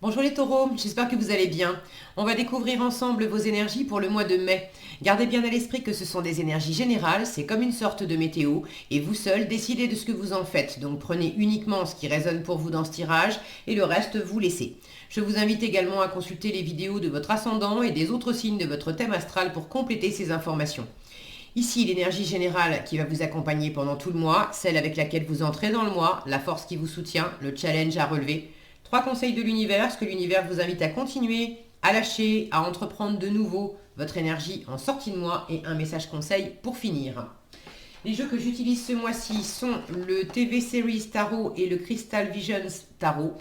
Bonjour les taureaux, j'espère que vous allez bien. On va découvrir ensemble vos énergies pour le mois de mai. Gardez bien à l'esprit que ce sont des énergies générales, c'est comme une sorte de météo, et vous seul décidez de ce que vous en faites. Donc prenez uniquement ce qui résonne pour vous dans ce tirage, et le reste vous laissez. Je vous invite également à consulter les vidéos de votre ascendant et des autres signes de votre thème astral pour compléter ces informations. Ici, l'énergie générale qui va vous accompagner pendant tout le mois, celle avec laquelle vous entrez dans le mois, la force qui vous soutient, le challenge à relever. 3 conseils de l'univers, ce que l'univers vous invite à continuer, à lâcher, à entreprendre de nouveau votre énergie en sortie de mois et un message conseil pour finir. Les jeux que j'utilise ce mois-ci sont le TV Series Tarot et le Crystal Visions Tarot,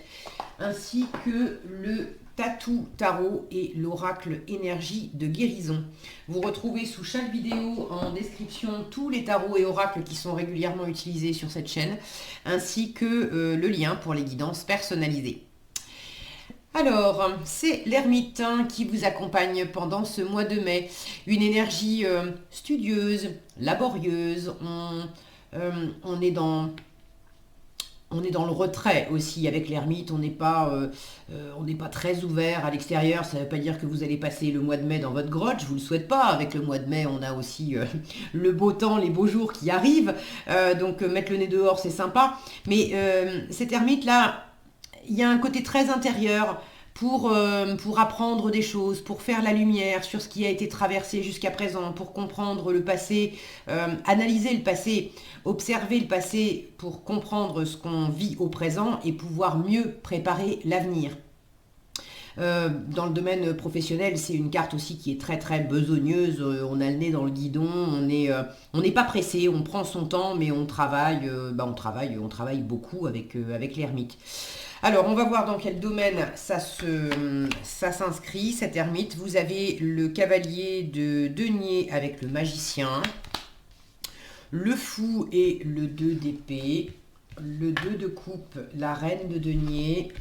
ainsi que le Tattoo Tarot et l'Oracle Énergie de Guérison. Vous retrouvez sous chaque vidéo en description tous les tarots et oracles qui sont régulièrement utilisés sur cette chaîne, ainsi que le lien pour les guidances personnalisées. Alors, c'est l'ermite qui vous accompagne pendant ce mois de mai. Une énergie studieuse, laborieuse. On est dans le retrait aussi avec l'ermite, on n'est pas très ouvert à l'extérieur. Ça ne veut pas dire que vous allez passer le mois de mai dans votre grotte, je ne vous le souhaite pas. Avec le mois de mai, on a aussi le beau temps, les beaux jours qui arrivent. Donc mettre le nez dehors, c'est sympa. Mais cet ermite-là, il y a un côté très intérieur pour apprendre des choses, pour faire la lumière sur ce qui a été traversé jusqu'à présent, pour comprendre le passé, analyser le passé, observer le passé pour comprendre ce qu'on vit au présent et pouvoir mieux préparer l'avenir. Dans le domaine professionnel, c'est une carte aussi qui est très très besogneuse. On a le nez dans le guidon, on n'est pas pressé, on prend son temps, mais on travaille, on travaille beaucoup avec l'ermite. Alors, on va voir dans quel domaine ça s'inscrit, cette ermite. Vous avez le cavalier de denier avec le magicien, le fou et le 2 d'épée, le 2 de coupe, la reine de denier,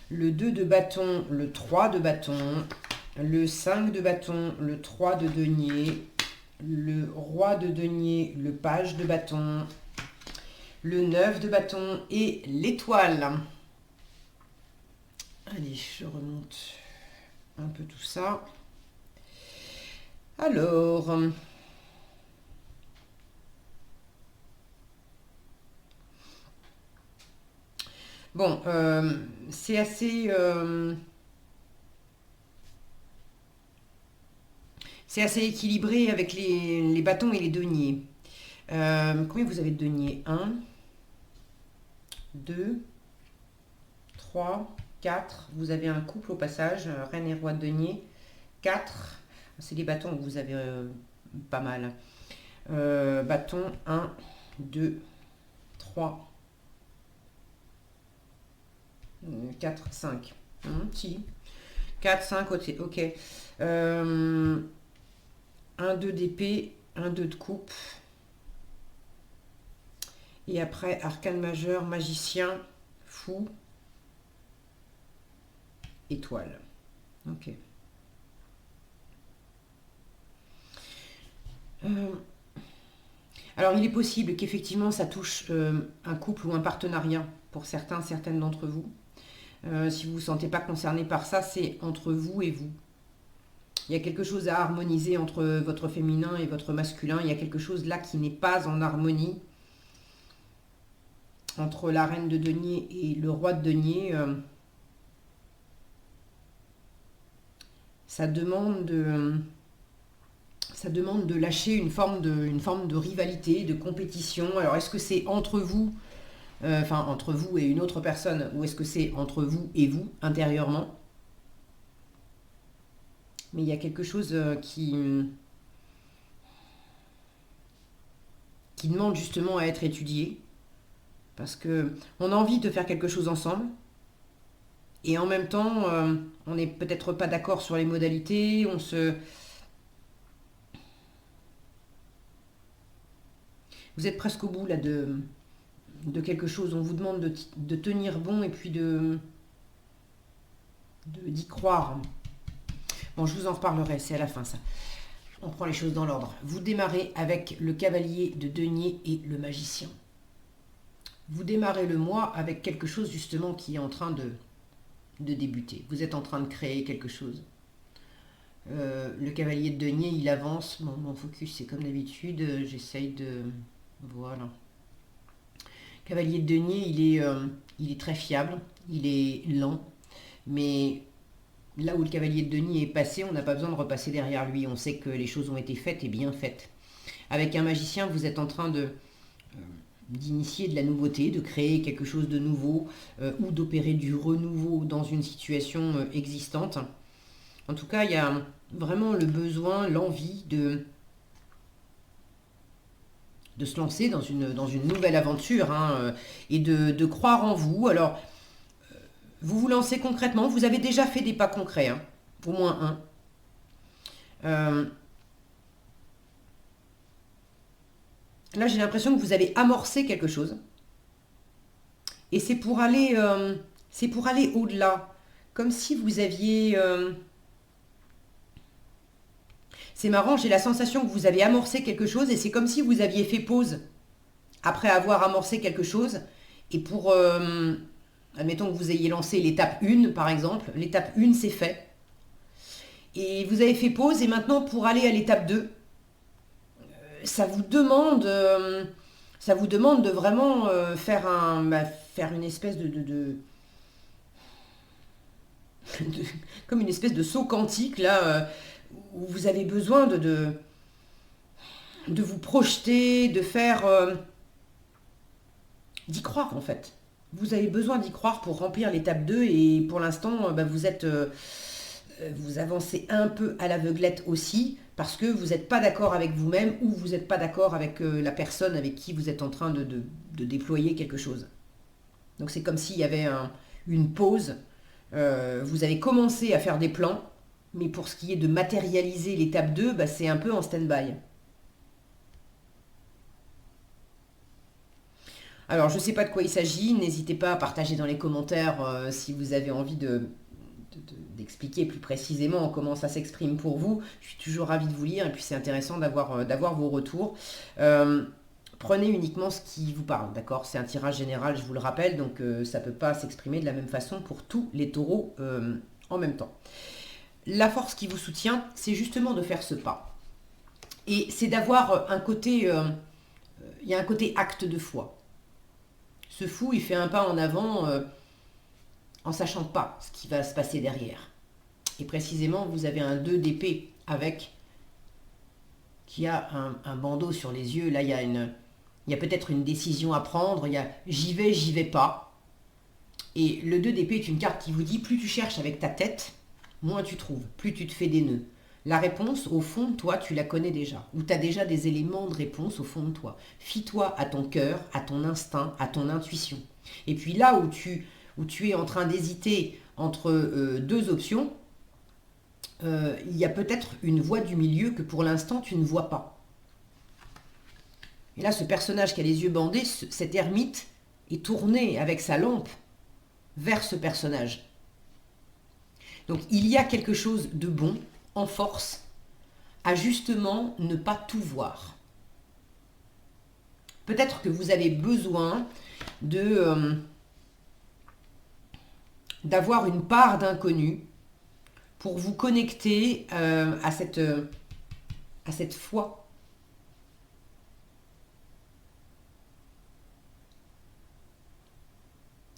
le 2 de bâton, le 3 de bâton, le 5 de bâton, le 3 de denier, le roi de denier, le page de bâton, le 9 de bâton et l'étoile. Allez, je remonte un peu tout ça. Alors, bon, c'est assez équilibré avec les bâtons et les deniers. Combien vous avez de deniers? 1, 2, 3, 4. Vous avez un couple au passage, reine et roi de denier. 4. C'est les bâtons que vous avez pas mal. Bâton 1, 2, 3, 4, 5. Si. 4, 5, ok. 1, 2 d'épée, 1, 2 de coupe. Et après, arcane majeur, magicien, fou, étoile. Ok. Alors, il est possible qu'effectivement, ça touche un couple ou un partenariat pour certaines d'entre vous. Si vous ne vous sentez pas concerné par ça, c'est entre vous et vous. Il y a quelque chose à harmoniser entre votre féminin et votre masculin. Il y a quelque chose là qui n'est pas en harmonie entre la reine de denier et le roi de denier. Ça demande de lâcher une forme de rivalité, de compétition. Alors, est-ce que c'est entre vous, entre vous et une autre personne, ou est-ce que c'est entre vous et vous, intérieurement? Mais il y a quelque chose qui demande justement à être étudié, parce que on a envie de faire quelque chose ensemble, et en même temps, on n'est peut-être pas d'accord sur les modalités, Vous êtes presque au bout là de quelque chose. On vous demande de tenir bon et puis d'y croire. Bon, je vous en reparlerai, c'est à la fin ça. On prend les choses dans l'ordre. Vous démarrez avec le cavalier de denier et le magicien. Vous démarrez le mois avec quelque chose justement qui est en train de débuter. Vous êtes en train de créer quelque chose. Le cavalier de denier, il avance. Bon, mon focus, c'est comme d'habitude. J'essaye de... Voilà. Cavalier de denier, il est très fiable. Il est lent. Mais là où le cavalier de denier est passé, on n'a pas besoin de repasser derrière lui. On sait que les choses ont été faites et bien faites. Avec un magicien, vous êtes en train d'initier de la nouveauté, de créer quelque chose de nouveau ou d'opérer du renouveau dans une situation existante. En tout cas, il y a vraiment le besoin, l'envie de se lancer dans une nouvelle aventure et de croire en vous. Alors, vous vous lancez concrètement, vous avez déjà fait des pas concrets, au moins un. Là, j'ai l'impression que vous avez amorcé quelque chose. Et c'est pour aller au-delà. Comme si vous aviez... C'est marrant, j'ai la sensation que vous avez amorcé quelque chose et c'est comme si vous aviez fait pause après avoir amorcé quelque chose. Et pour... admettons que vous ayez lancé l'étape 1, par exemple. L'étape 1, c'est fait. Et vous avez fait pause et maintenant, pour aller à l'étape 2, ça vous demande de vraiment faire une espèce comme une espèce de saut quantique là où vous avez besoin de vous projeter, de faire d'y croire en fait. Vous avez besoin d'y croire pour remplir l'étape 2 et pour l'instant vous avancez un peu à l'aveuglette aussi parce que vous n'êtes pas d'accord avec vous-même ou vous n'êtes pas d'accord avec la personne avec qui vous êtes en train de déployer quelque chose. Donc c'est comme s'il y avait une pause. Vous avez commencé à faire des plans, mais pour ce qui est de matérialiser l'étape 2, c'est un peu en stand-by. Alors je ne sais pas de quoi il s'agit, n'hésitez pas à partager dans les commentaires si vous avez envie d'expliquer plus précisément comment ça s'exprime pour vous. Je suis toujours ravie de vous lire et puis c'est intéressant d'avoir vos retours. Prenez uniquement ce qui vous parle, d'accord? C'est un tirage général, je vous le rappelle, donc ça ne peut pas s'exprimer de la même façon pour tous les taureaux en même temps. La force qui vous soutient, c'est justement de faire ce pas. Et c'est d'avoir un côté... il y a un côté acte de foi. Ce fou, il fait un pas en avant en sachant pas ce qui va se passer derrière. Et précisément, vous avez un 2 d'épée avec qui a un bandeau sur les yeux. Là, il y a peut-être une décision à prendre. Il y a j'y vais pas. Et le 2 d'épée est une carte qui vous dit plus tu cherches avec ta tête, moins tu trouves, plus tu te fais des nœuds. La réponse, au fond de toi, tu la connais déjà. Ou tu as déjà des éléments de réponse au fond de toi. Fie-toi à ton cœur, à ton instinct, à ton intuition. Et puis là où tu es en train d'hésiter entre deux options, il y a peut-être une voie du milieu que pour l'instant tu ne vois pas. Et là, ce personnage qui a les yeux bandés, cet ermite, est tourné avec sa lampe vers ce personnage. Donc il y a quelque chose de bon, en force, à justement ne pas tout voir. Peut-être que vous avez besoin d'avoir une part d'inconnu pour vous connecter à cette foi.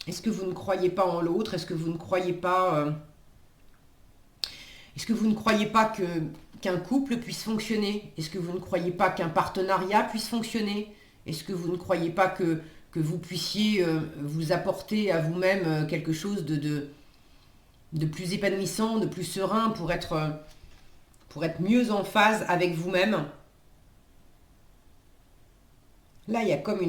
Est-ce que vous ne croyez pas en l'autre? Est-ce que vous ne croyez pas... Est-ce que vous ne croyez pas qu'un couple puisse fonctionner? Est-ce que vous ne croyez pas qu'un partenariat puisse fonctionner? Est-ce que vous ne croyez pas que vous puissiez vous apporter à vous-même quelque chose de plus épanouissant, de plus serein pour être mieux en phase avec vous-même? Là, il y a comme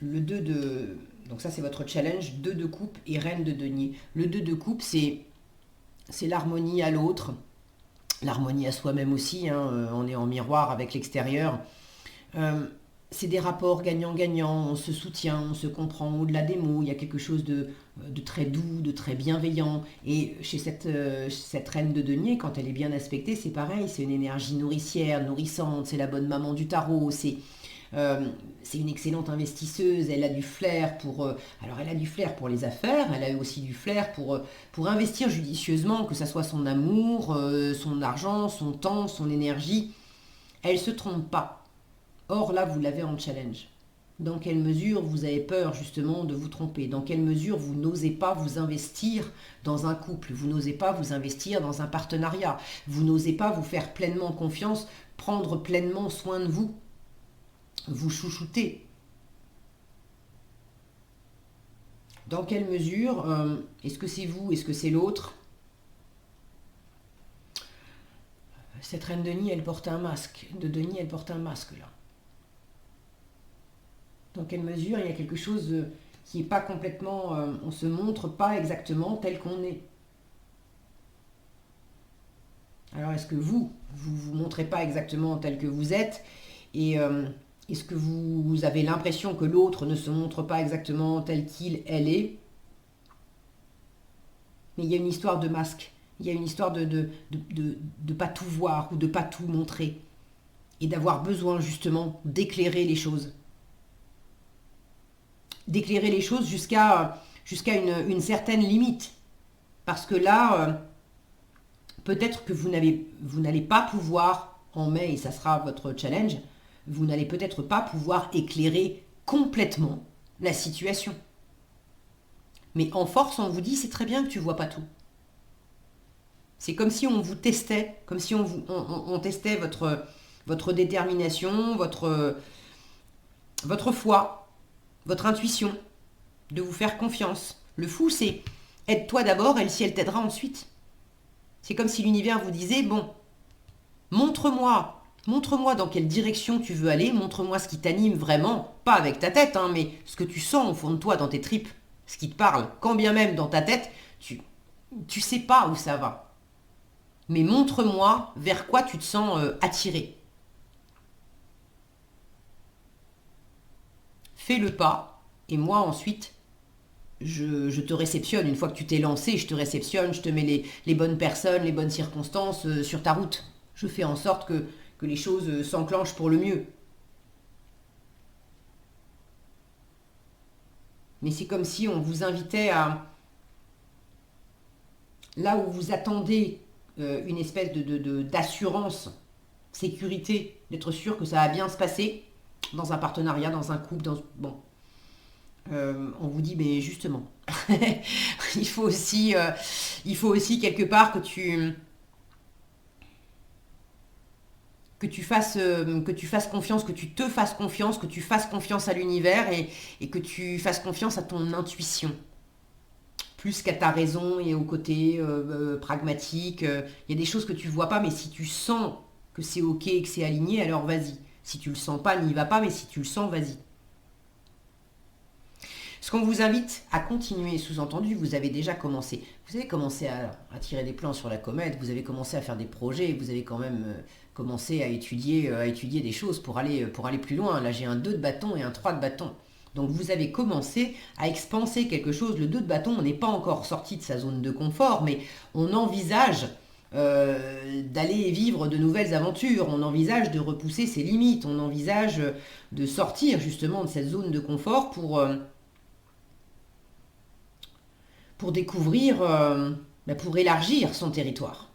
le 2 de... Donc ça, c'est votre challenge, 2 de coupe et reine de denier. Le 2 de coupe, c'est l'harmonie à l'autre, l'harmonie à soi-même aussi, on est en miroir avec l'extérieur. C'est des rapports gagnant-gagnant, on se soutient, on se comprend au-delà des mots, il y a quelque chose de très doux, de très bienveillant. Et chez cette reine de denier, quand elle est bien aspectée, c'est pareil, c'est une énergie nourricière, nourrissante, c'est la bonne maman du tarot, C'est une excellente investisseuse, elle a du flair pour... alors elle a du flair pour les affaires, elle a aussi du flair pour investir judicieusement, que ce soit son amour, son argent, son temps, son énergie. Elle ne se trompe pas. Or là, vous l'avez en challenge. Dans quelle mesure vous avez peur justement de vous tromper? Dans quelle mesure vous n'osez pas vous investir dans un couple? Vous n'osez pas vous investir dans un partenariat? Vous n'osez pas vous faire pleinement confiance, prendre pleinement soin de vous? Vous chouchouter? Dans quelle mesure est-ce que c'est vous? Est-ce que c'est l'autre? Cette reine Denis, elle porte un masque. De Denis, elle porte un masque là. Dans quelle mesure il y a quelque chose qui n'est pas complètement... on ne se montre pas exactement tel qu'on est. Alors est-ce que vous montrez pas exactement tel que vous êtes? Et est-ce que vous avez l'impression que l'autre ne se montre pas exactement tel qu'il, elle est? Mais il y a une histoire de masque. Il y a une histoire de pas tout voir ou de pas tout montrer. Et d'avoir besoin justement d'éclairer les choses. D'éclairer les choses jusqu'à une certaine limite. Parce que là, peut-être que vous n'allez pas pouvoir, en mai, et ça sera votre challenge, vous n'allez peut-être pas pouvoir éclairer complètement la situation. Mais en force, on vous dit, c'est très bien que tu ne vois pas tout. C'est comme si on vous testait, comme si on testait votre détermination, votre foi, votre intuition, de vous faire confiance. Le fou, c'est aide-toi d'abord, elle si elle t'aidera ensuite. C'est comme si l'univers vous disait, bon, montre-moi dans quelle direction tu veux aller, montre-moi ce qui t'anime vraiment, pas avec ta tête, hein, mais ce que tu sens au fond de toi, dans tes tripes, ce qui te parle, quand bien même dans ta tête, tu sais pas où ça va. Mais montre-moi vers quoi tu te sens attiré. Fais le pas, et moi ensuite, je te réceptionne. Une fois que tu t'es lancé, je te réceptionne, je te mets les bonnes personnes, les bonnes circonstances sur ta route. Je fais en sorte que les choses s'enclenchent pour le mieux. Mais c'est comme si on vous invitait à... Là où vous attendez une espèce d'assurance, sécurité, d'être sûr que ça va bien se passer, dans un partenariat, dans un couple, bon, on vous dit, mais justement, il faut aussi quelque part que tu fasses confiance, que tu te fasses confiance, que tu fasses confiance à l'univers et que tu fasses confiance à ton intuition. Plus qu'à ta raison et au côté pragmatique. Il y a des choses que tu vois pas, mais si tu sens que c'est ok et que c'est aligné, alors vas-y. Si tu le sens pas, n'y va pas, mais si tu le sens, vas-y. Ce qu'on vous invite à continuer, sous-entendu, vous avez déjà commencé. Vous avez commencé à tirer des plans sur la comète, vous avez commencé à faire des projets, vous avez quand même commencé à étudier des choses pour aller plus loin. Là, j'ai un 2 de bâton et un 3 de bâton. Donc vous avez commencé à expanser quelque chose. Le 2 de bâton, on n'est pas encore sorti de sa zone de confort, mais on envisage d'aller vivre de nouvelles aventures, on envisage de repousser ses limites, on envisage de sortir justement de cette zone de confort pour découvrir, pour élargir son territoire.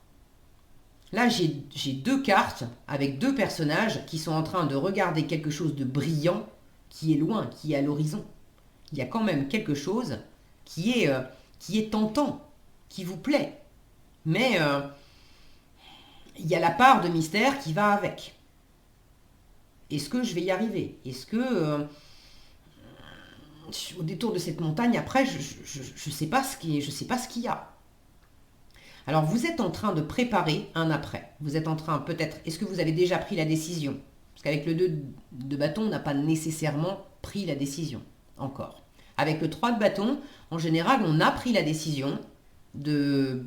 Là, j'ai 2 cartes avec 2 personnages qui sont en train de regarder quelque chose de brillant qui est loin, qui est à l'horizon. Il y a quand même quelque chose qui est tentant, qui vous plaît. Mais il y a la part de mystère qui va avec. Est-ce que je vais y arriver? Est-ce que au détour de cette montagne, après, je sais pas ce qu'il y a. Alors, vous êtes en train de préparer un après. Vous êtes en train, peut-être, est-ce que vous avez déjà pris la décision? Parce qu'avec le 2 de bâton, on n'a pas nécessairement pris la décision, encore. Avec le 3 de bâton, en général, on a pris la décision de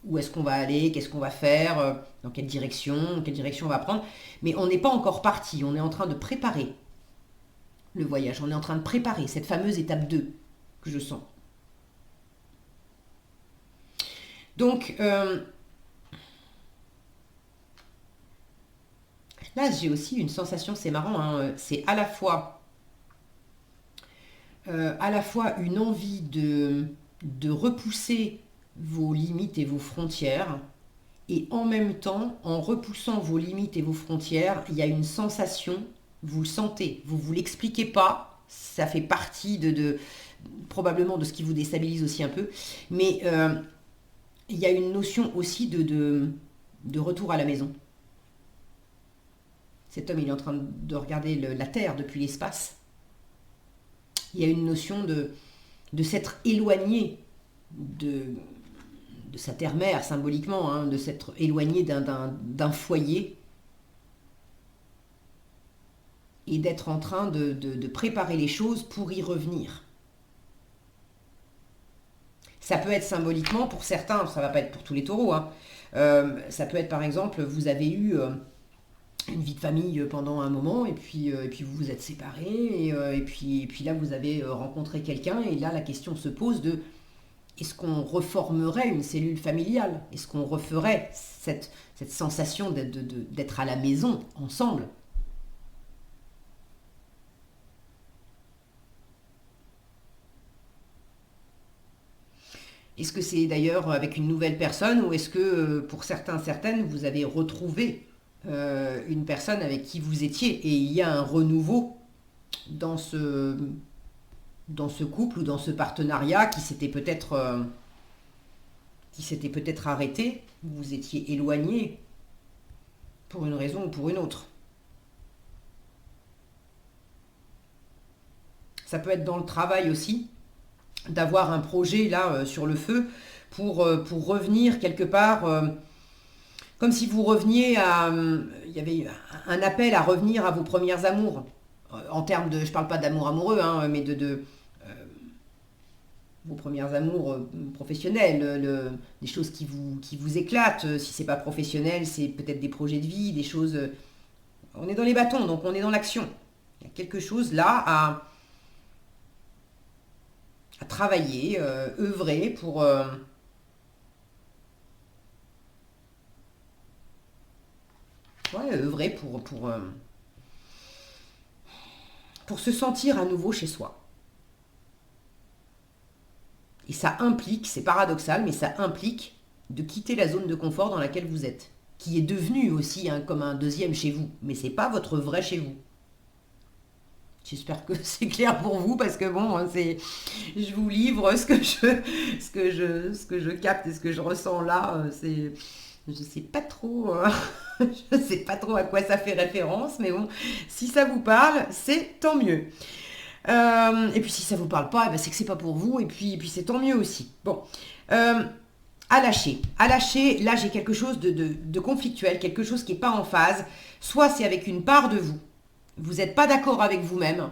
où est-ce qu'on va aller, qu'est-ce qu'on va faire, dans quelle direction on va prendre. Mais on n'est pas encore parti, on est en train de préparer le voyage. On est en train de préparer cette fameuse étape 2 que je sens. Donc, Là, j'ai aussi une sensation, c'est marrant, hein, c'est à la fois une envie de repousser vos limites et vos frontières, et en même temps, en repoussant vos limites et vos frontières, il y a une sensation, vous le sentez, vous ne vous l'expliquez pas, ça fait partie probablement de ce qui vous déstabilise aussi un peu, mais il y a une notion aussi de retour à la maison. Cet homme, il est en train de regarder la Terre depuis l'espace. Il y a une notion de s'être éloigné de, de sa terre-mère, symboliquement, hein, de s'être éloigné d'un foyer et d'être en train de préparer les choses pour y revenir. Ça peut être symboliquement pour certains, ça ne va pas être pour tous les taureaux, hein. Ça peut être par exemple, vous avez eu une vie de famille pendant un moment et puis vous vous êtes séparés et puis là vous avez rencontré quelqu'un et là la question se pose de est-ce qu'on reformerait une cellule familiale? Est-ce qu'on referait cette sensation d'être à la maison ensemble? Est-ce que c'est d'ailleurs avec une nouvelle personne ou est-ce que pour certains, certaines, vous avez retrouvé une personne avec qui vous étiez et il y a un renouveau dans ce couple ou dans ce partenariat qui s'était peut-être arrêté, vous vous étiez éloigné pour une raison ou pour une autre. Ça peut être dans le travail aussi, d'avoir un projet là sur le feu pour revenir quelque part, comme si vous reveniez il y avait un appel à revenir à vos premières amours. En termes de, je parle pas d'amour amoureux, hein, mais vos premières amours professionnels, des choses qui vous éclatent. Si c'est pas professionnel, c'est peut-être des projets de vie, des choses. On est dans les bâtons, donc on est dans l'action. Il y a quelque chose là à travailler, œuvrer œuvrer pour se sentir à nouveau chez soi. Et ça implique, c'est paradoxal, mais ça implique de quitter la zone de confort dans laquelle vous êtes, qui est devenue aussi comme un deuxième chez vous, mais c'est pas votre vrai chez vous. J'espère que c'est clair pour vous parce que bon, hein, je vous livre ce que je capte et ce que je ressens là. Je sais pas trop, je sais pas trop à quoi ça fait référence, mais bon, si ça vous parle, c'est tant mieux. Et puis si ça vous parle pas, eh ben, c'est que c'est pas pour vous, et puis c'est tant mieux aussi. Bon, euh, à lâcher, là j'ai quelque chose de conflictuel, quelque chose qui est pas en phase. Soit c'est avec une part de vous, vous n'êtes pas d'accord avec vous-même,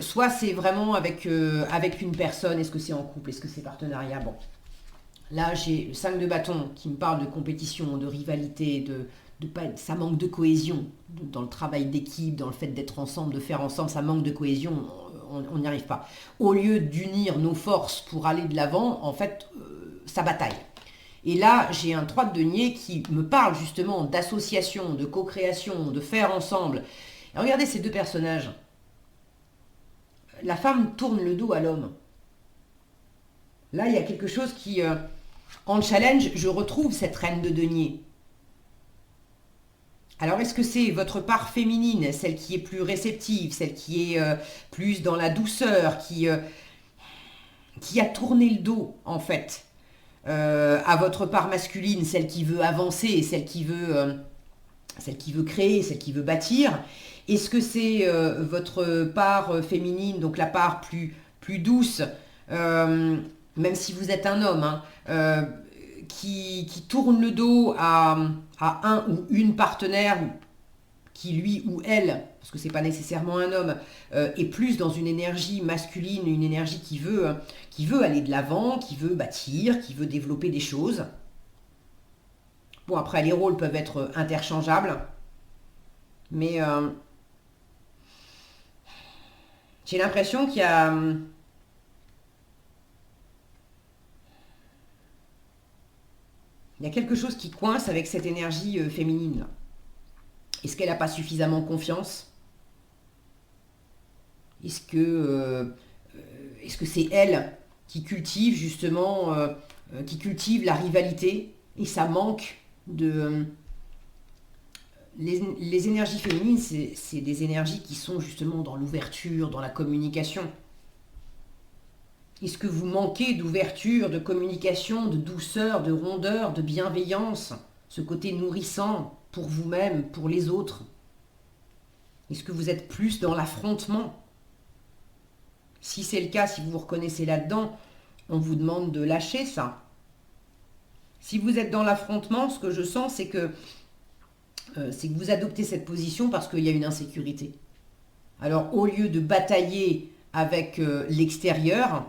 soit c'est vraiment avec une personne, est-ce que c'est en couple, est-ce que c'est partenariat, bon. Là, j'ai le 5 de bâton qui me parle de compétition, de rivalité, ça manque de cohésion dans le travail d'équipe, dans le fait d'être ensemble, de faire ensemble, ça manque de cohésion, on n'y arrive pas. Au lieu d'unir nos forces pour aller de l'avant, en fait, ça bataille. Et là, j'ai un 3 de denier qui me parle justement d'association, de co-création, de faire ensemble. Et regardez ces deux personnages. La femme tourne le dos à l'homme. Là, il y a quelque chose qui, en challenge, je retrouve cette reine de denier. Alors, est-ce que c'est votre part féminine, celle qui est plus réceptive, celle qui est plus dans la douceur, qui a tourné le dos, en fait, à votre part masculine, celle qui veut avancer, celle qui veut créer, celle qui veut bâtir? Est-ce que c'est votre part féminine, donc la part plus douce, même si vous êtes un homme, hein, qui tourne le dos à un ou une partenaire qui lui ou elle, parce que c'est pas nécessairement un homme, est plus dans une énergie masculine, une énergie qui veut aller de l'avant, qui veut bâtir, qui veut développer des choses. Bon, après, les rôles peuvent être interchangeables, mais j'ai l'impression il y a quelque chose qui coince avec cette énergie féminine. Est-ce qu'elle n'a pas suffisamment confiance? Est-ce que c'est elle qui cultive justement, qui cultive la rivalité et ça manque de... les énergies féminines, c'est des énergies qui sont justement dans l'ouverture, dans la communication. Est-ce que vous manquez d'ouverture, de communication, de douceur, de rondeur, de bienveillance, ce côté nourrissant pour vous-même, pour les autres? Est-ce que vous êtes plus dans l'affrontement? Si c'est le cas, si vous vous reconnaissez là-dedans, on vous demande de lâcher ça. Si vous êtes dans l'affrontement, ce que je sens, c'est que vous adoptez cette position parce qu'il y a une insécurité. Alors, au lieu de batailler avec l'extérieur,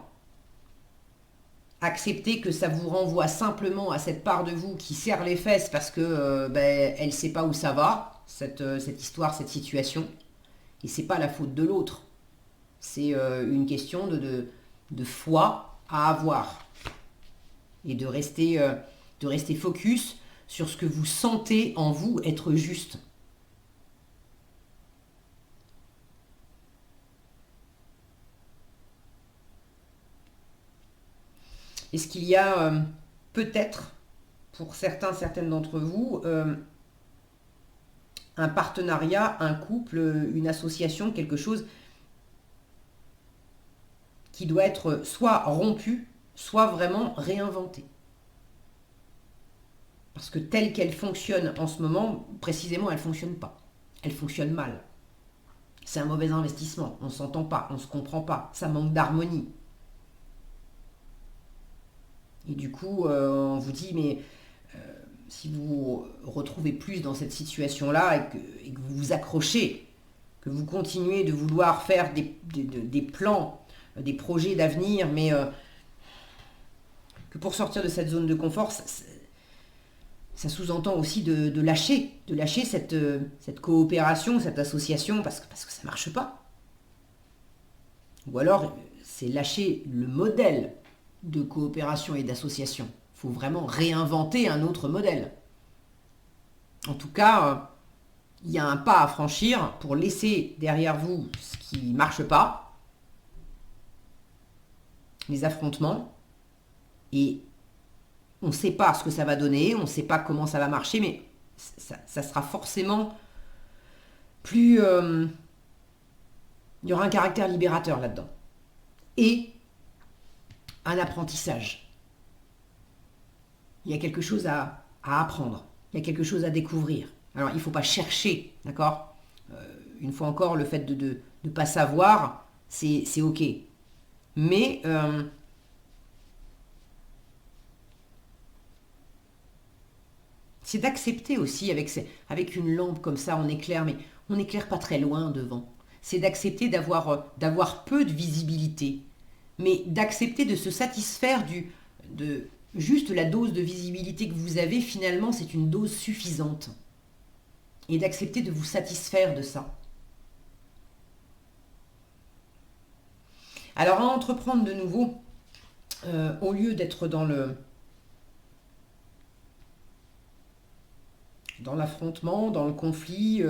acceptez que ça vous renvoie simplement à cette part de vous qui serre les fesses parce que elle ne sait pas où ça va, cette histoire, cette situation. Et c'est pas la faute de l'autre. C'est une question de foi à avoir. Et de rester focus sur ce que vous sentez en vous être juste. Est-ce qu'il y a peut-être, pour certaines d'entre vous, un partenariat, un couple, une association, quelque chose qui doit être soit rompu, soit vraiment réinventé? Parce que telle qu'elle fonctionne en ce moment, précisément, elle ne fonctionne pas. Elle fonctionne mal. C'est un mauvais investissement. On ne s'entend pas, on ne se comprend pas. Ça manque d'harmonie. Et du coup, on vous dit, mais si vous vous retrouvez plus dans cette situation-là et que vous vous accrochez, que vous continuez de vouloir faire des plans, des projets d'avenir, mais que pour sortir de cette zone de confort, ça sous-entend aussi de lâcher cette coopération, cette association, parce que ça ne marche pas. Ou alors, c'est lâcher le modèle de coopération et d'association. Il faut vraiment réinventer un autre modèle. En tout cas, il y a un pas à franchir pour laisser derrière vous ce qui ne marche pas, les affrontements, et on ne sait pas ce que ça va donner, on ne sait pas comment ça va marcher, mais ça sera forcément plus... il y aura un caractère libérateur là-dedans. Et un apprentissage. Il y a quelque chose à apprendre, il y a quelque chose à découvrir. Alors, il ne faut pas chercher, d'accord? Une fois encore, le fait de ne pas savoir, c'est ok. Mais c'est d'accepter aussi, avec une lampe comme ça, on éclaire, mais on n'éclaire pas très loin devant. C'est d'accepter d'avoir peu de visibilité, mais d'accepter de se satisfaire de juste la dose de visibilité que vous avez, finalement, c'est une dose suffisante. Et d'accepter de vous satisfaire de ça. Alors, à entreprendre de nouveau, au lieu d'être dans l'affrontement, dans le conflit,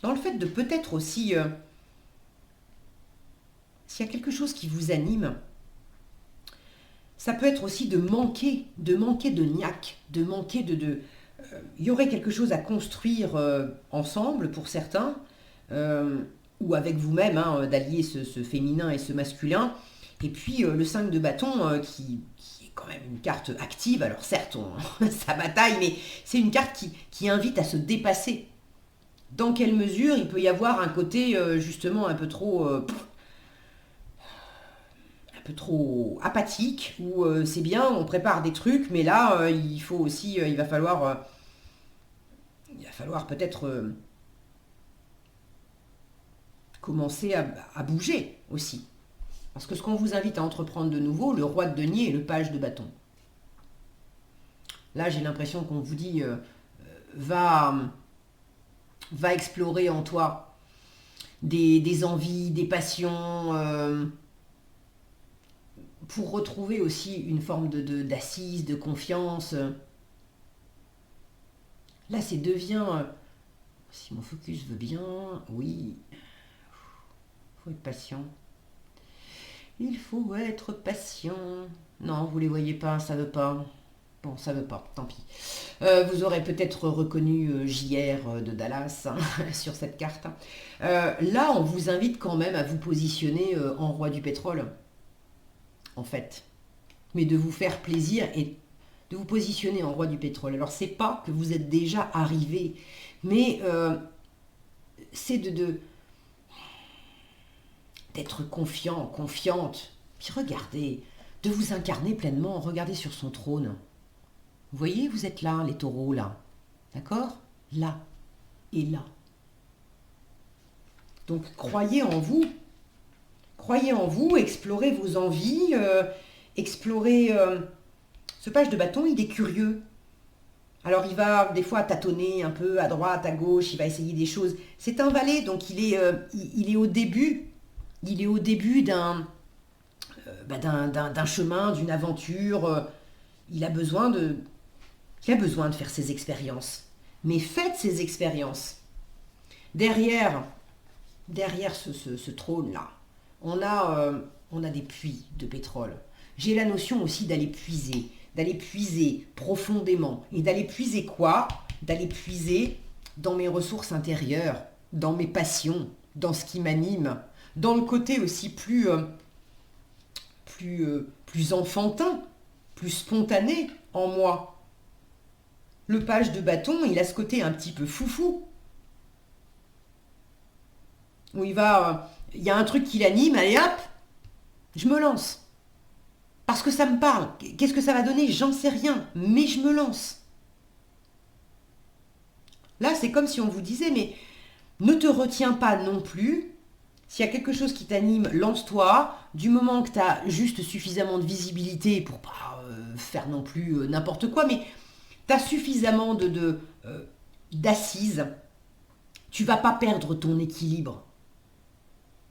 dans le fait de peut-être aussi, s'il y a quelque chose qui vous anime, ça peut être aussi de manquer de niaque, de manquer il y aurait quelque chose à construire ensemble pour certains, ou avec vous-même, hein, d'allier ce féminin et ce masculin. Et puis le 5 de bâton qui est quand même une carte active. Alors certes, ça bataille, mais c'est une carte qui invite à se dépasser. Dans quelle mesure il peut y avoir un côté justement un peu trop apathique, où c'est bien, on prépare des trucs, mais là, il faut aussi, il va falloir peut-être commencer à bouger aussi. Parce que ce qu'on vous invite à entreprendre de nouveau, le roi de denier et le page de bâton. Là, j'ai l'impression qu'on vous dit, va explorer en toi des envies, des passions, pour retrouver aussi une forme d'assise, de confiance. Là, c'est devient... si mon focus veut bien, oui, faut être patient. Il faut être patient. Non, vous les voyez pas, ça veut pas. Bon, ça veut pas, tant pis. Vous aurez peut-être reconnu JR de Dallas hein, sur cette carte. Là, on vous invite quand même à vous positionner en roi du pétrole, en fait. Mais de vous faire plaisir et de vous positionner en roi du pétrole. Alors, c'est pas que vous êtes déjà arrivé, mais c'est d'être confiant, confiante. Puis regardez, de vous incarner pleinement, regardez sur son trône. Vous voyez, vous êtes là, les taureaux, là. D'accord? Là et là. Donc, croyez en vous. Croyez en vous, explorez vos envies, explorez... Ce page de bâton, il est curieux. Alors, il va des fois tâtonner un peu à droite, à gauche, il va essayer des choses. C'est un valet, donc il est au début. Il est au début d'un chemin, d'une aventure. Il a besoin de faire ses expériences. Mais faites ces expériences. Derrière ce trône-là, on a des puits de pétrole. J'ai la notion aussi d'aller puiser profondément. Et d'aller puiser quoi? D'aller puiser dans mes ressources intérieures, dans mes passions, dans ce qui m'anime, dans le côté aussi plus enfantin, plus spontané en moi. Le page de bâton, il a ce côté un petit peu foufou. Où il y a un truc qui l'anime, allez hop, je me lance. Parce que ça me parle. Qu'est-ce que ça va donner? J'en sais rien, mais je me lance. Là, c'est comme si on vous disait, mais ne te retiens pas non plus. S'il y a quelque chose qui t'anime, lance-toi. Du moment que tu as juste suffisamment de visibilité pour pas faire non plus n'importe quoi, mais tu as suffisamment d'assises, tu vas pas perdre ton équilibre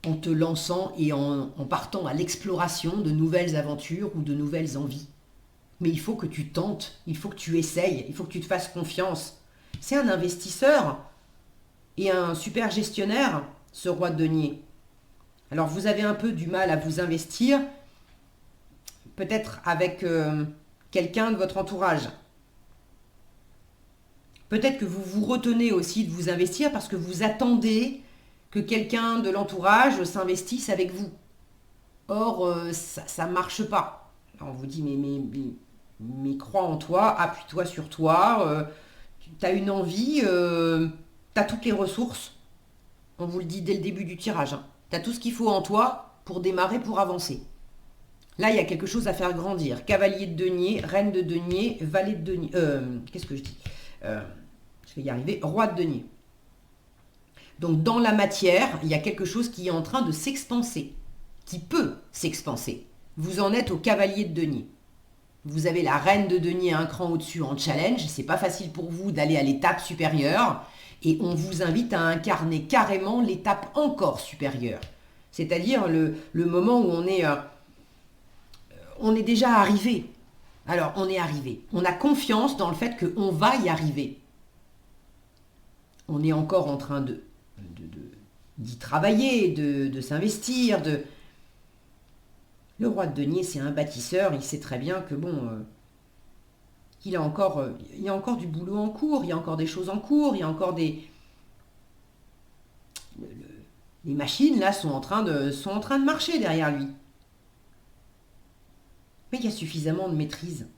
en te lançant et en partant à l'exploration de nouvelles aventures ou de nouvelles envies. Mais il faut que tu tentes, il faut que tu essayes, il faut que tu te fasses confiance. C'est un investisseur et un super gestionnaire, ce roi de denier. Alors vous avez un peu du mal à vous investir, peut-être avec quelqu'un de votre entourage. Peut-être que vous vous retenez aussi de vous investir parce que vous attendez que quelqu'un de l'entourage s'investisse avec vous. Or, ça ne marche pas. Alors on vous dit, mais crois en toi, appuie-toi sur toi, tu as une envie, tu as toutes les ressources. On vous le dit dès le début du tirage. Hein. Tu as tout ce qu'il faut en toi pour démarrer, pour avancer. Là, il y a quelque chose à faire grandir. Cavalier de denier, reine de denier, valet de denier. Qu'est-ce que je dis Je vais y arriver. Roi de denier. Donc dans la matière, il y a quelque chose qui est en train de s'expanser, qui peut s'expanser. Vous en êtes au cavalier de denier. Vous avez la reine de denier un cran au-dessus en challenge. C'est pas facile pour vous d'aller à l'étape supérieure. Et on vous invite à incarner carrément l'étape encore supérieure. C'est-à-dire le moment où on est déjà arrivé. Alors on est arrivé. On a confiance dans le fait qu'on va y arriver. On est encore en train d'y travailler, de s'investir. Le roi de denier, c'est un bâtisseur. Il sait très bien que il y a encore du boulot en cours, il y a encore des choses en cours, il y a encore les machines là sont en train de marcher derrière lui. Mais il y a suffisamment de maîtrise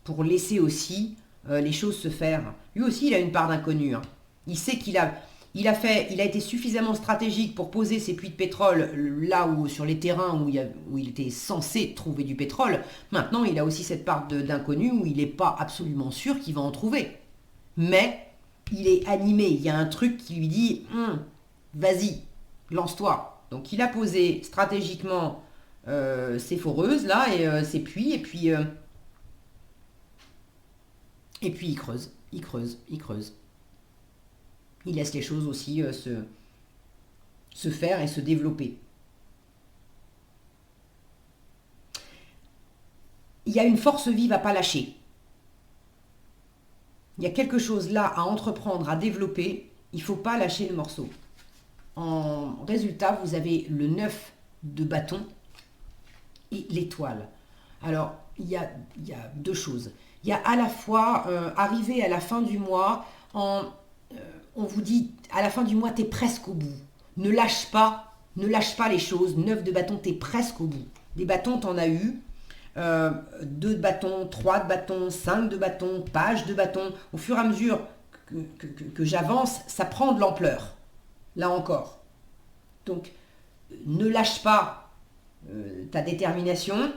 pour laisser aussi les choses se faire. Lui aussi, il a une part d'inconnu. Hein. Il sait qu'il a été suffisamment stratégique pour poser ses puits de pétrole là où sur les terrains où il était censé trouver du pétrole. Maintenant, il a aussi cette part d'inconnu où il n'est pas absolument sûr qu'il va en trouver. Mais il est animé. Il y a un truc qui lui dit vas-y, lance-toi. Donc, il a posé stratégiquement ses foreuses là et ses puits et puis il creuse, il creuse, il creuse. Il laisse les choses aussi se faire et se développer. Il y a une force vive à pas lâcher. Il y a quelque chose là à entreprendre, à développer. Il ne faut pas lâcher le morceau. En résultat, vous avez le 9 de bâton et l'étoile. Alors, il y a deux choses. Il y a à la fois, arriver à la fin du mois, on vous dit, à la fin du mois, tu es presque au bout. Ne lâche pas les choses. 9 de bâton, tu es presque au bout. Des bâtons, tu en as eu. 2 de bâton, 3 de bâton, 5 de bâton, page de bâton. Au fur et à mesure que j'avance, ça prend de l'ampleur. Là encore. Donc, ne lâche pas ta détermination.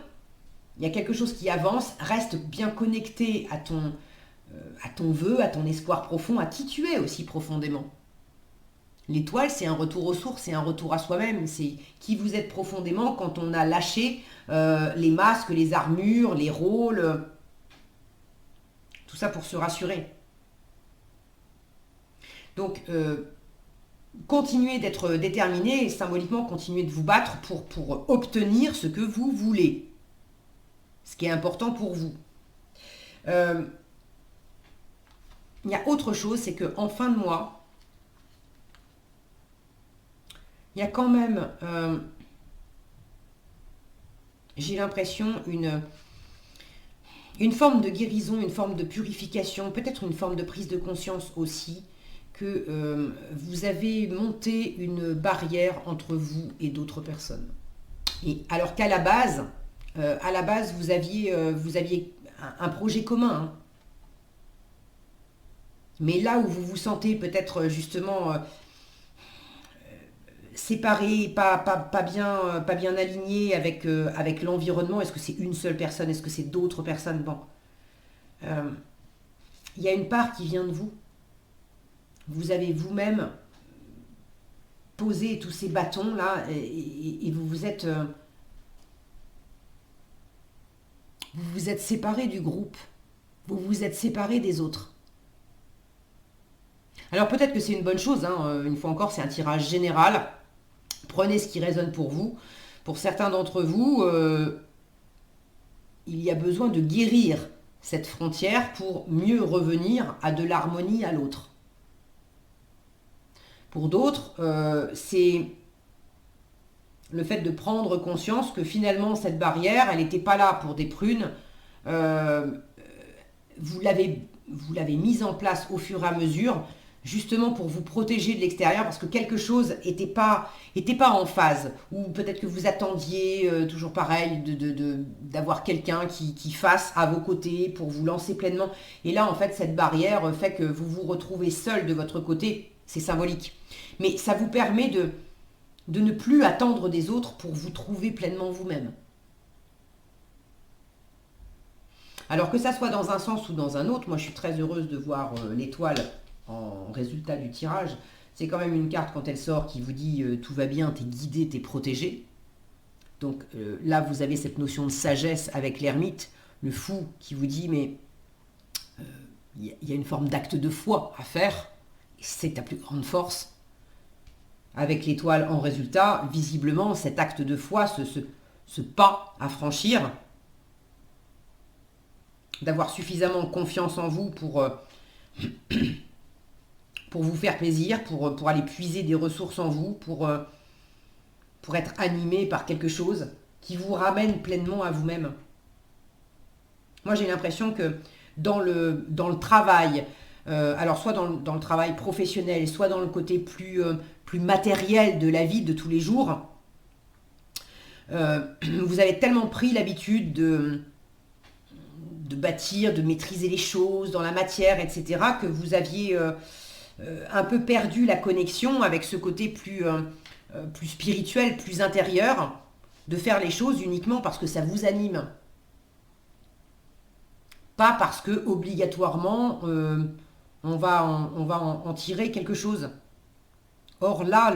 Il y a quelque chose qui avance. Reste bien connecté à ton vœu, à ton espoir profond, à qui tu es aussi profondément. L'étoile, c'est un retour aux sources, c'est un retour à soi-même. C'est qui vous êtes profondément quand on a lâché les masques, les armures, les rôles. Tout ça pour se rassurer. Donc, continuez d'être déterminé et symboliquement continuez de vous battre pour obtenir ce que vous voulez. Ce qui est important pour vous. Il y a autre chose, c'est qu'en fin de mois, il y a quand même, j'ai l'impression, une forme de guérison, une forme de purification, peut-être une forme de prise de conscience aussi, que vous avez monté une barrière entre vous et d'autres personnes. Et alors qu'à la base, vous aviez un projet commun. Hein. Mais là où vous vous sentez peut-être justement séparé, pas bien aligné avec l'environnement, est-ce que c'est une seule personne, est-ce que c'est d'autres personnes? Bon, il y a une part qui vient de vous. Vous avez vous-même posé tous ces bâtons là et vous vous êtes séparé du groupe. Vous vous êtes séparé des autres. Alors peut-être que c'est une bonne chose, hein. Une fois encore, c'est un tirage général. Prenez ce qui résonne pour vous. Pour certains d'entre vous, il y a besoin de guérir cette frontière pour mieux revenir à de l'harmonie à l'autre. Pour d'autres, c'est le fait de prendre conscience que finalement cette barrière, elle n'était pas là pour des prunes. Vous l'avez mise en place au fur et à mesure, justement pour vous protéger de l'extérieur, parce que quelque chose n'était pas en phase. Ou peut-être que vous attendiez, toujours pareil, d'avoir quelqu'un qui fasse à vos côtés pour vous lancer pleinement. Et là, en fait, cette barrière fait que vous vous retrouvez seul de votre côté. C'est symbolique. Mais ça vous permet de ne plus attendre des autres pour vous trouver pleinement vous-même. Alors que ça soit dans un sens ou dans un autre, moi je suis très heureuse de voir l'étoile en résultat du tirage. C'est quand même une carte quand elle sort qui vous dit tout va bien, t'es guidé, t'es protégé. Donc là vous avez cette notion de sagesse avec l'ermite, le fou qui vous dit mais il y a une forme d'acte de foi à faire. C'est ta plus grande force. Avec l'étoile en résultat, visiblement, cet acte de foi, ce pas à franchir, d'avoir suffisamment confiance en vous pour vous faire plaisir, pour aller puiser des ressources en vous, pour être animé par quelque chose qui vous ramène pleinement à vous-même. Moi, j'ai l'impression que dans le travail, alors soit dans le travail professionnel, soit dans le côté plus matériel de la vie de tous les jours, vous avez tellement pris l'habitude de bâtir, de maîtriser les choses dans la matière, etc., que vous aviez un peu perdu la connexion avec ce côté plus spirituel, plus intérieur, de faire les choses uniquement parce que ça vous anime. Pas parce que obligatoirement on va en tirer quelque chose. Or là,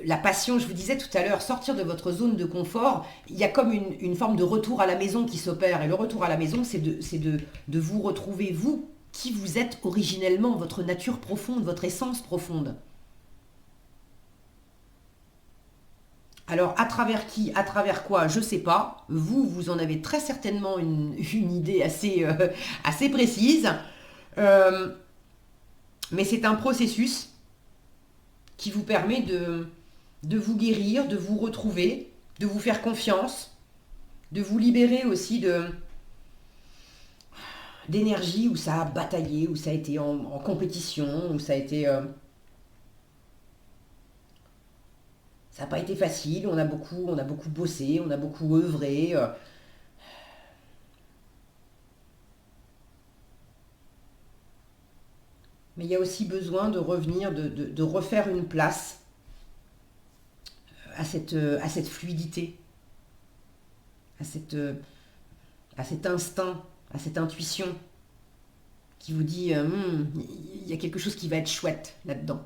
la passion, je vous disais tout à l'heure, sortir de votre zone de confort, il y a comme une forme de retour à la maison qui s'opère. Et le retour à la maison, c'est de vous retrouver, vous, qui vous êtes originellement, votre nature profonde, votre essence profonde. Alors, à travers qui, à travers quoi, je ne sais pas. Vous en avez très certainement une idée assez précise. Mais c'est un processus qui vous permet de vous guérir, de vous retrouver, de vous faire confiance, de vous libérer aussi d'énergie où ça a bataillé, où ça a été en compétition, où ça a été... ça n'a pas été facile, on a beaucoup bossé, on a beaucoup œuvré. Mais il y a aussi besoin de revenir, de refaire une place à cette fluidité, à cet instinct, à cette intuition qui vous dit il y a quelque chose qui va être chouette là-dedans.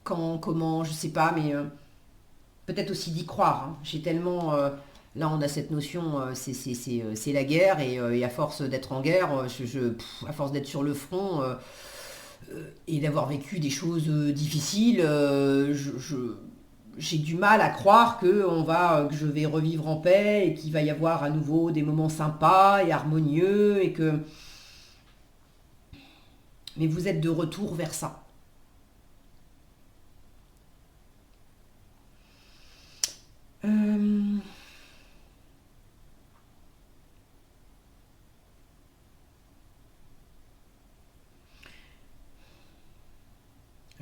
Quand, comment, je sais pas, mais peut-être aussi d'y croire. Hein. J'ai tellement... là, on a cette notion, c'est la guerre, et à force d'être en guerre, à force d'être sur le front, et d'avoir vécu des choses difficiles, j'ai du mal à croire que je vais revivre en paix, et qu'il va y avoir à nouveau des moments sympas et harmonieux, et que... Mais vous êtes de retour vers ça.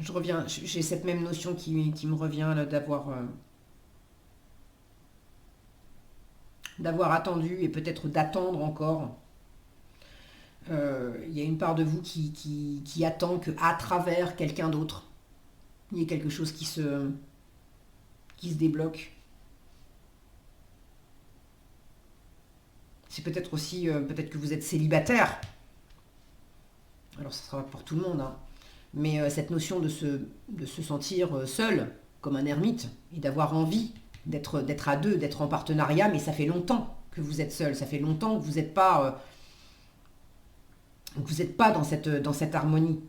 Je reviens, j'ai cette même notion qui me revient là, d'avoir attendu et peut-être d'attendre encore. Il y a une part de vous qui attend qu'à travers quelqu'un d'autre, il y ait quelque chose qui se débloque. C'est peut-être aussi, peut-être que vous êtes célibataire. Alors ça sera pour tout le monde, hein. Mais cette notion de se sentir seul, comme un ermite, et d'avoir envie d'être à deux, d'être en partenariat, mais ça fait longtemps que vous êtes seul, ça fait longtemps que vous n'êtes pas, dans cette harmonie.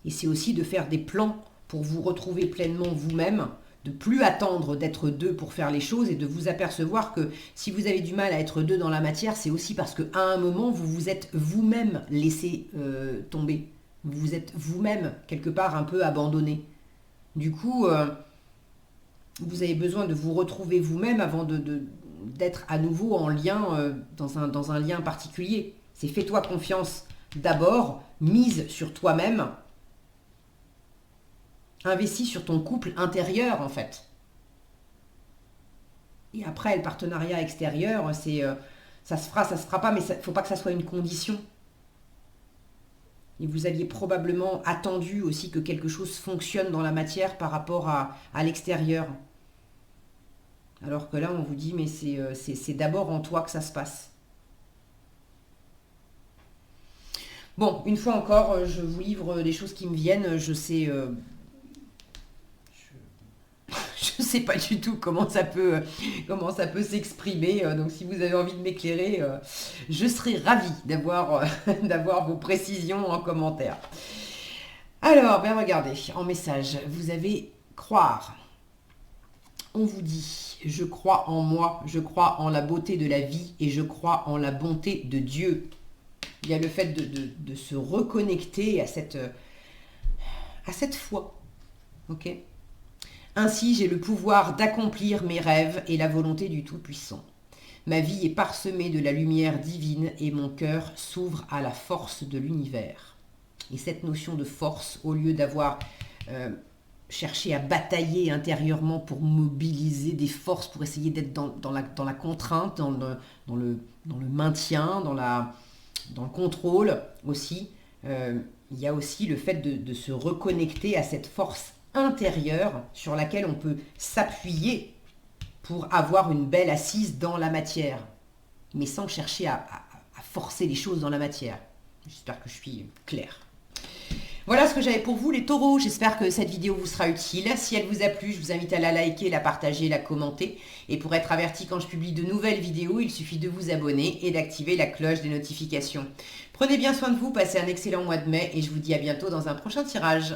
Et c'est aussi de faire des plans pour vous retrouver pleinement vous-même, de plus attendre d'être deux pour faire les choses, et de vous apercevoir que si vous avez du mal à être deux dans la matière, c'est aussi parce qu'à un moment, vous vous êtes vous-même laissé tomber. Vous êtes vous-même, quelque part, un peu abandonné. Du coup, vous avez besoin de vous retrouver vous-même avant d'être à nouveau en lien, dans un lien particulier. C'est fais-toi confiance d'abord, mise sur toi-même, investis sur ton couple intérieur, en fait. Et après, le partenariat extérieur, ça se fera pas, mais il ne faut pas que ça soit une condition. Et vous aviez probablement attendu aussi que quelque chose fonctionne dans la matière par rapport à l'extérieur. Alors que là, on vous dit, mais c'est d'abord en toi que ça se passe. Bon, une fois encore, je vous livre des choses qui me viennent. Je sais... je sais pas du tout comment ça peut s'exprimer. Donc si vous avez envie de m'éclairer, je serai ravie d'avoir vos précisions en commentaire. Alors, ben regardez, en message, vous avez croire. On vous dit, je crois en moi, je crois en la beauté de la vie et je crois en la bonté de Dieu. Il y a le fait de se reconnecter à cette foi. Ok ? Ainsi, j'ai le pouvoir d'accomplir mes rêves et la volonté du Tout-Puissant. Ma vie est parsemée de la lumière divine et mon cœur s'ouvre à la force de l'univers. Et cette notion de force, au lieu d'avoir cherché à batailler intérieurement pour mobiliser des forces, pour essayer d'être dans la contrainte, dans le maintien, dans le contrôle aussi, il y a aussi le fait de se reconnecter à cette force intérieure sur laquelle on peut s'appuyer pour avoir une belle assise dans la matière, mais sans chercher à forcer les choses dans la matière. J'espère que je suis claire. Voilà ce que j'avais pour vous les taureaux, j'espère que cette vidéo vous sera utile. Si elle vous a plu, je vous invite à la liker, la partager, la commenter. Et pour être averti quand je publie de nouvelles vidéos, il suffit de vous abonner et d'activer la cloche des notifications. Prenez bien soin de vous, passez un excellent mois de mai et je vous dis à bientôt dans un prochain tirage.